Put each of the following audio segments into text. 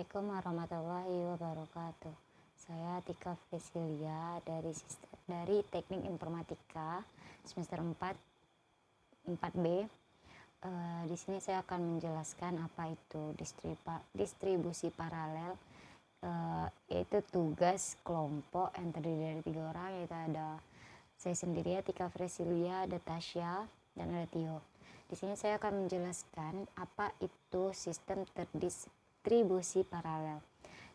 Assalamualaikum warahmatullahi wabarakatuh. Saya Tika Fresilia dari Teknik Informatika semester 4B. Di sini saya akan menjelaskan apa itu distribusi paralel, yaitu tugas kelompok yang terdiri dari 3 orang, yaitu ada saya sendiri, Tika Fresilia, ada Tasya, dan ada Tio. Di sini saya akan menjelaskan apa itu sistem terdistribusi paralel.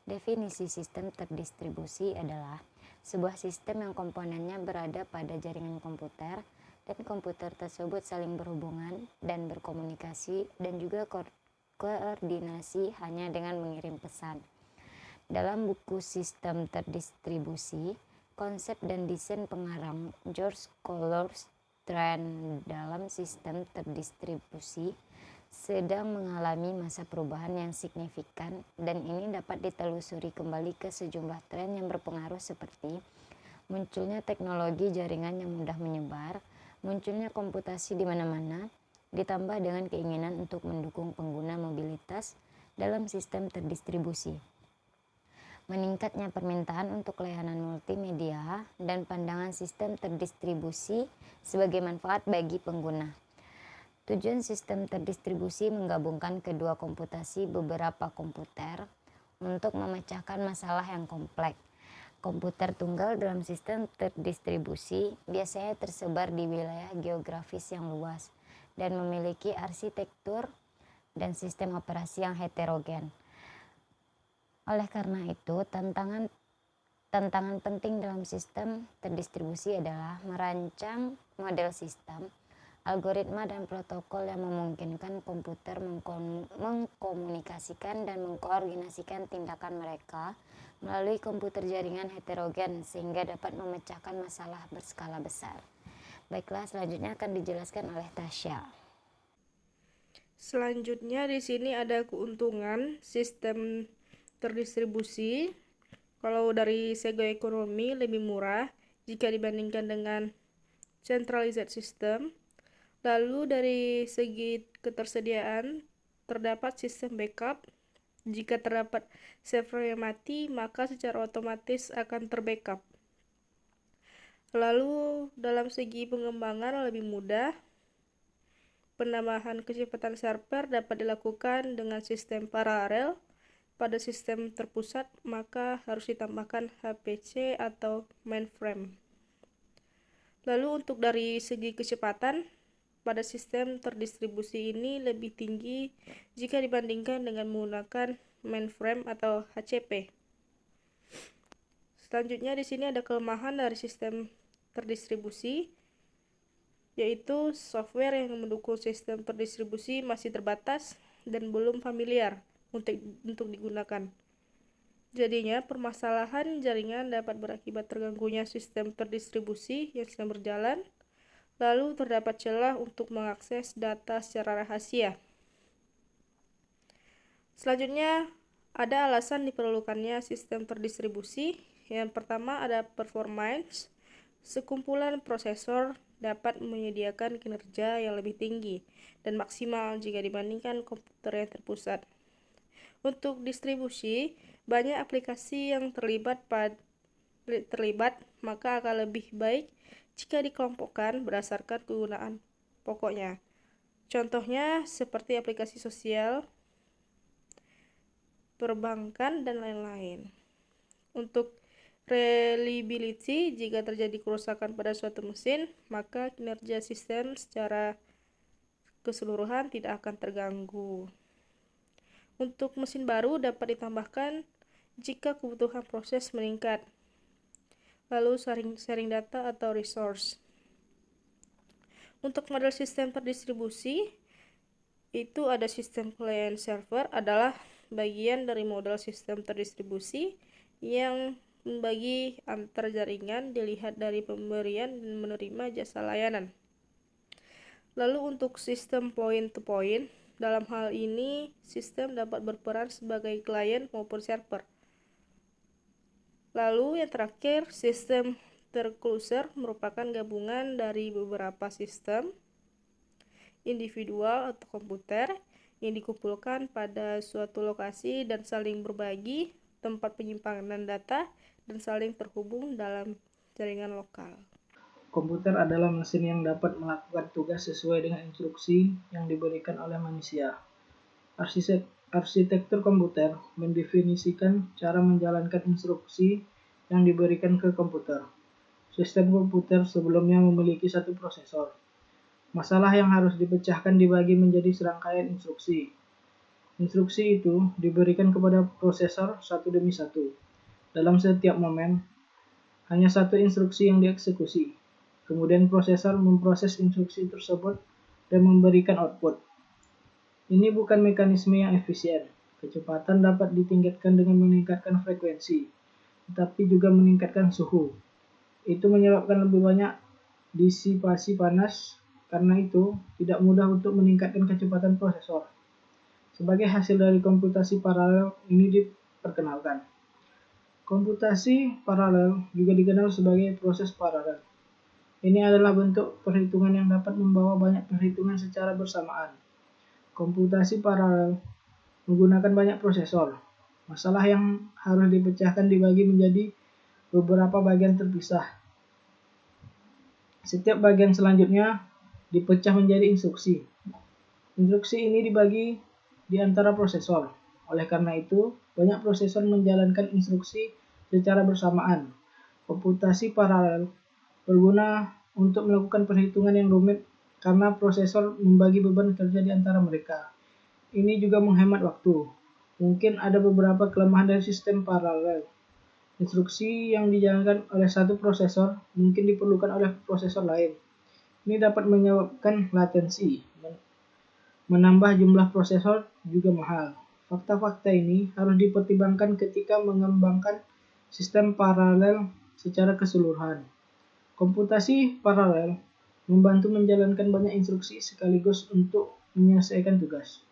Definisi sistem terdistribusi adalah sebuah sistem yang komponennya berada pada jaringan komputer dan komputer tersebut saling berhubungan dan berkomunikasi dan juga koordinasi hanya dengan mengirim pesan. Dalam buku Sistem Terdistribusi, konsep dan desain pengarang George Colors Trend dalam sistem terdistribusi sedang mengalami masa perubahan yang signifikan, dan ini dapat ditelusuri kembali ke sejumlah tren yang berpengaruh seperti munculnya teknologi jaringan yang mudah menyebar, munculnya komputasi di mana-mana, ditambah dengan keinginan untuk mendukung pengguna mobilitas dalam sistem terdistribusi. Meningkatnya permintaan untuk layanan multimedia dan pandangan sistem terdistribusi sebagai manfaat bagi pengguna. Tujuan sistem terdistribusi menggabungkan kedua komputasi beberapa komputer untuk memecahkan masalah yang kompleks. Komputer tunggal dalam sistem terdistribusi biasanya tersebar di wilayah geografis yang luas dan memiliki arsitektur dan sistem operasi yang heterogen. Oleh karena itu, tantangan penting dalam sistem terdistribusi adalah merancang model sistem, algoritma dan protokol yang memungkinkan komputer mengkomunikasikan dan mengkoordinasikan tindakan mereka melalui komputer jaringan heterogen sehingga dapat memecahkan masalah berskala besar. Baiklah, selanjutnya akan dijelaskan oleh Tasya. Selanjutnya di sini ada keuntungan sistem terdistribusi. Kalau dari segi ekonomi lebih murah jika dibandingkan dengan centralized system. Lalu dari segi ketersediaan terdapat sistem backup. Jika terdapat server yang mati, maka secara otomatis akan terbackup. Lalu dalam segi pengembangan lebih mudah. Penambahan kecepatan server dapat dilakukan dengan sistem paralel. Pada sistem terpusat, maka harus ditambahkan HPC atau mainframe. Lalu untuk dari segi kecepatan, pada sistem terdistribusi ini lebih tinggi jika dibandingkan dengan menggunakan mainframe atau HCP. Selanjutnya di sini ada kelemahan dari sistem terdistribusi, yaitu software yang mendukung sistem terdistribusi masih terbatas dan belum familiar untuk digunakan. Jadinya, permasalahan jaringan dapat berakibat terganggunya sistem terdistribusi yang sedang berjalan, lalu terdapat celah untuk mengakses data secara rahasia. Selanjutnya, ada alasan diperlukannya sistem terdistribusi. Yang pertama ada performance. Sekumpulan prosesor dapat menyediakan kinerja yang lebih tinggi dan maksimal jika dibandingkan komputer yang terpusat. Untuk distribusi, banyak aplikasi yang terlibat, maka akan lebih baik jika dikelompokkan berdasarkan kegunaan pokoknya. Contohnya seperti aplikasi sosial, perbankan, dan lain-lain. Untuk reliability, jika terjadi kerusakan pada suatu mesin, maka kinerja sistem secara keseluruhan tidak akan terganggu. Untuk mesin baru dapat ditambahkan jika kebutuhan proses meningkat. Lalu sharing data atau resource. Untuk model sistem terdistribusi, itu ada sistem client server adalah bagian dari model sistem terdistribusi yang membagi antar jaringan dilihat dari pemberian dan menerima jasa layanan. Lalu untuk sistem point-to-point, dalam hal ini sistem dapat berperan sebagai klien maupun server. Lalu yang terakhir, sistem intercluster merupakan gabungan dari beberapa sistem individual atau komputer yang dikumpulkan pada suatu lokasi dan saling berbagi tempat penyimpanan data dan saling terhubung dalam jaringan lokal. Komputer adalah mesin yang dapat melakukan tugas sesuai dengan instruksi yang diberikan oleh manusia. Arsitektur komputer mendefinisikan cara menjalankan instruksi yang diberikan ke komputer. Sistem komputer sebelumnya memiliki satu prosesor. Masalah yang harus dipecahkan dibagi menjadi serangkaian instruksi. Instruksi itu diberikan kepada prosesor satu demi satu. Dalam setiap momen, hanya satu instruksi yang dieksekusi. Kemudian prosesor memproses instruksi tersebut dan memberikan output. Ini bukan mekanisme yang efisien. Kecepatan dapat ditingkatkan dengan meningkatkan frekuensi, tetapi juga meningkatkan suhu. Itu menyebabkan lebih banyak disipasi panas. Karena itu, tidak mudah untuk meningkatkan kecepatan prosesor. Sebagai hasil dari komputasi paralel ini diperkenalkan. Komputasi paralel juga dikenal sebagai proses paralel. Ini adalah bentuk perhitungan yang dapat membawa banyak perhitungan secara bersamaan. Komputasi paralel menggunakan banyak prosesor. Masalah yang harus dipecahkan dibagi menjadi beberapa bagian terpisah. Setiap bagian selanjutnya dipecah menjadi instruksi. Instruksi ini dibagi di antara prosesor. Oleh karena itu, banyak prosesor menjalankan instruksi secara bersamaan. Komputasi paralel berguna untuk melakukan perhitungan yang rumit karena prosesor membagi beban kerja di antara mereka. Ini juga menghemat waktu. Mungkin ada beberapa kelemahan dari sistem paralel. Instruksi yang dijalankan oleh satu prosesor mungkin diperlukan oleh prosesor lain. Ini dapat menyebabkan latensi. Menambah jumlah prosesor juga mahal. Fakta-fakta ini harus dipertimbangkan ketika mengembangkan sistem paralel secara keseluruhan. Komputasi paralel membantu menjalankan banyak instruksi sekaligus untuk menyelesaikan tugas.